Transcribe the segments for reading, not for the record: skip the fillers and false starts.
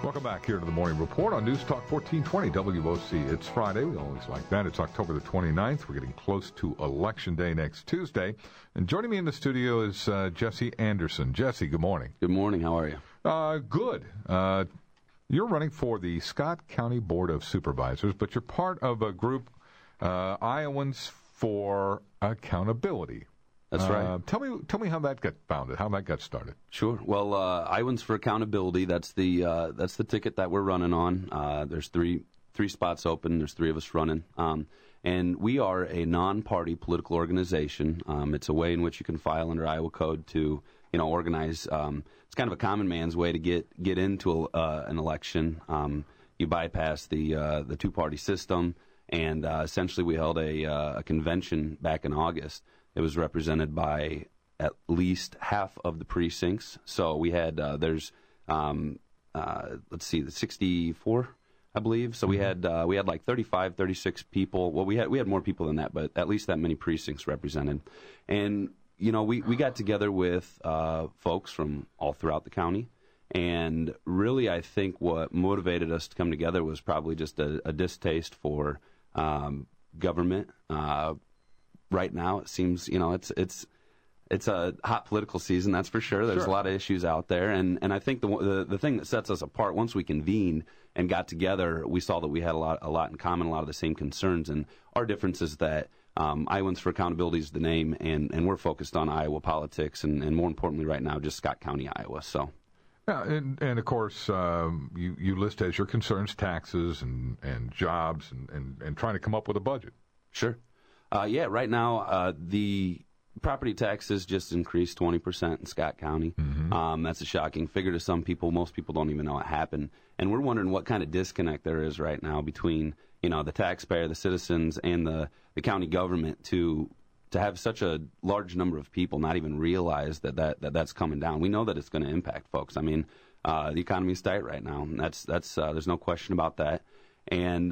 Welcome back here to the Morning Report on News Talk 1420 WOC. It's Friday. We always like that. It's October the 29th. We're getting close to Election Day next Tuesday. And joining me in the studio is Jesse Anderson. Jesse, good morning. Good morning. How are you? Good. You're running for the Scott County Board of Supervisors, but you're part of a group, Iowans For Accountability. That's right. Tell me how that got founded, how that got started. Sure. Well, Iowans For Accountability. That's the ticket that we're running on. There's three spots open. There's three of us running, and we are a non-party political organization. It's a way in which you can file under Iowa Code to organize. It's kind of a common man's way to get into an election. You bypass the two-party system, and essentially we held a convention back in August. It was represented by at least half of the precincts. So we had the 64, I believe. So we had like 35, 36 people. Well, we had more people than that, but at least that many precincts represented. And we got together with folks from all throughout the county. And really, I think what motivated us to come together was probably just a distaste for government. Right now, it seems it's a hot political season, that's for sure. There's a lot of issues out there, and I think the thing that sets us apart, once we convened and got together, we saw that we had a lot in common, a lot of the same concerns, and our difference is that Iowans For Accountability is the name, and we're focused on Iowa politics, and more importantly, right now, just Scott County, Iowa. So. Yeah, and of course, you list as your concerns taxes and jobs and trying to come up with a budget. Sure. Right now, the property taxes just increased 20% in Scott County. Mm-hmm. That's a shocking figure to some people. Most people don't even know it happened. And we're wondering what kind of disconnect there is right now between, the taxpayer, the citizens, and the county government to have such a large number of people not even realize that's coming down. We know that it's going to impact folks. I mean, the economy is tight right now. And that's there's no question about that. And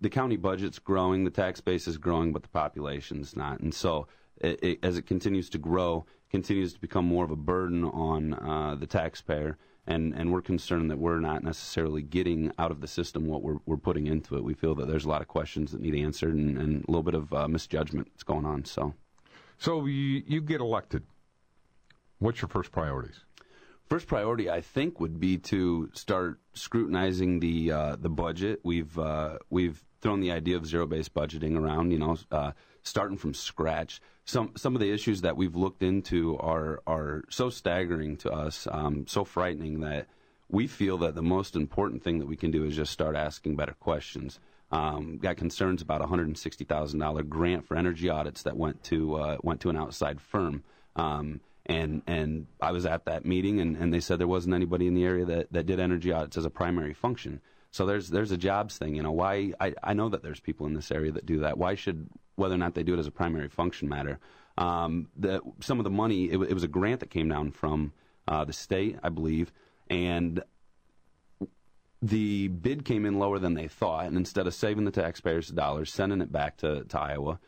the county budget's growing, the tax base is growing, but the population's not. And so as it continues to grow, continues to become more of a burden on the taxpayer, and we're concerned that we're not necessarily getting out of the system what we're putting into it. We feel that there's a lot of questions that need answered and a little bit of misjudgment that's going on. So you get elected. What's your first priorities? First priority, I think, would be to start scrutinizing the budget. We've thrown the idea of zero-based budgeting around, starting from scratch. Some of the issues that we've looked into are so staggering to us, so frightening that we feel that the most important thing that we can do is just start asking better questions. Got concerns about a $160,000 grant for energy audits that went to an outside firm. And I was at that meeting, and they said there wasn't anybody in the area that did energy audits as a primary function. So there's a jobs thing. Why I know that there's people in this area that do that. Why should whether or not they do it as a primary function matter? Some of the money, it was a grant that came down from the state, I believe, and the bid came in lower than they thought. And instead of saving the taxpayers dollars, sending it back to Iowa,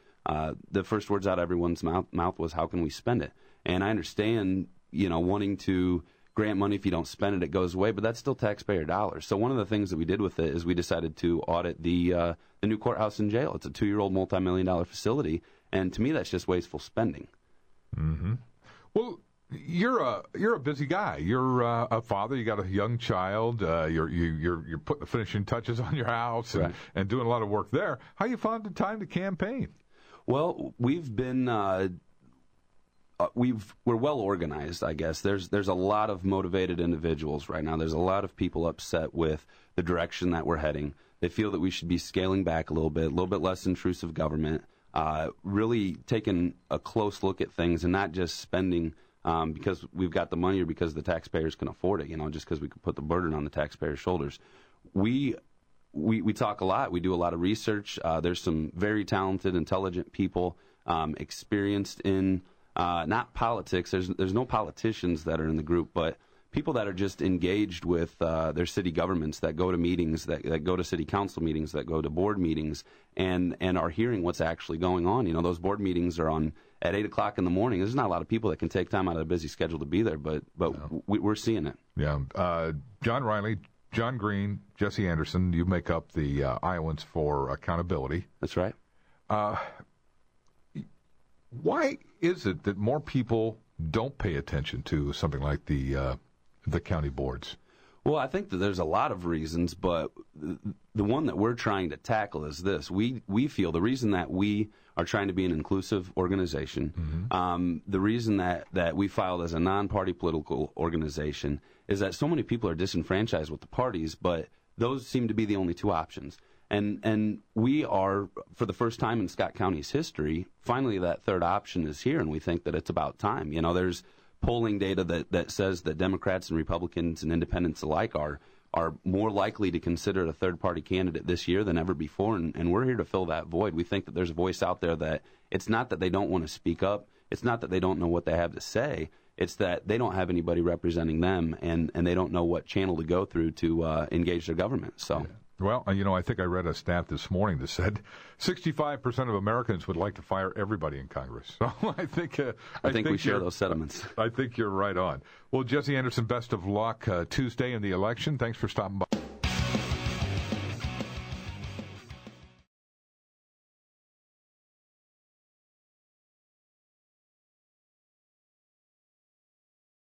the first words out of everyone's mouth was, "How can we spend it?" And I understand, wanting to grant money, if you don't spend it, it goes away, but that's still taxpayer dollars. So one of the things that we did with it is we decided to audit the new courthouse and jail. It's a 2-year-old multi-million-dollar facility, and to me, that's just wasteful spending. Mm-hmm. Well, you're a busy guy. You're a father. You got a young child. You're putting the finishing touches on your house and doing a lot of work there. How you find the time to campaign? Well, we've been. We're well organized, I guess. There's a lot of motivated individuals right now. There's a lot of people upset with the direction that we're heading. They feel that we should be scaling back a little bit less intrusive government, really taking a close look at things and not just spending because we've got the money or because the taxpayers can afford it, just because we could put the burden on the taxpayers' shoulders. We talk a lot. We do a lot of research. There's some very talented, intelligent people experienced in not politics. There's no politicians that are in the group, but people that are just engaged with their city governments, that go to meetings, that go to city council meetings, that go to board meetings, and are hearing what's actually going on. Those board meetings are on at 8 o'clock in the morning. There's not a lot of people that can take time out of their busy schedule to be there, but we're seeing it. Yeah. John Riley, John Green, Jesse Anderson, you make up the Iowans For Accountability. That's right. Why is it that more people don't pay attention to something like the county boards? Well, I think that there's a lot of reasons, but the one that we're trying to tackle is this. We feel the reason that we are trying to be an inclusive organization, the reason that we filed as a non-party political organization is that so many people are disenfranchised with the parties, but those seem to be the only two options. And we are, for the first time in Scott County's history, finally that third option is here, and we think that it's about time. There's polling data that says that Democrats and Republicans and independents alike are more likely to consider a third-party candidate this year than ever before, and we're here to fill that void. We think that there's a voice out there that it's not that they don't want to speak up, it's not that they don't know what they have to say, it's that they don't have anybody representing them, and they don't know what channel to go through to engage their government. So. Yeah. Well, I think I read a stat this morning that said 65% of Americans would like to fire everybody in Congress. So I think we share those sentiments. I think you're right on. Well, Jesse Anderson, best of luck Tuesday in the election. Thanks for stopping by.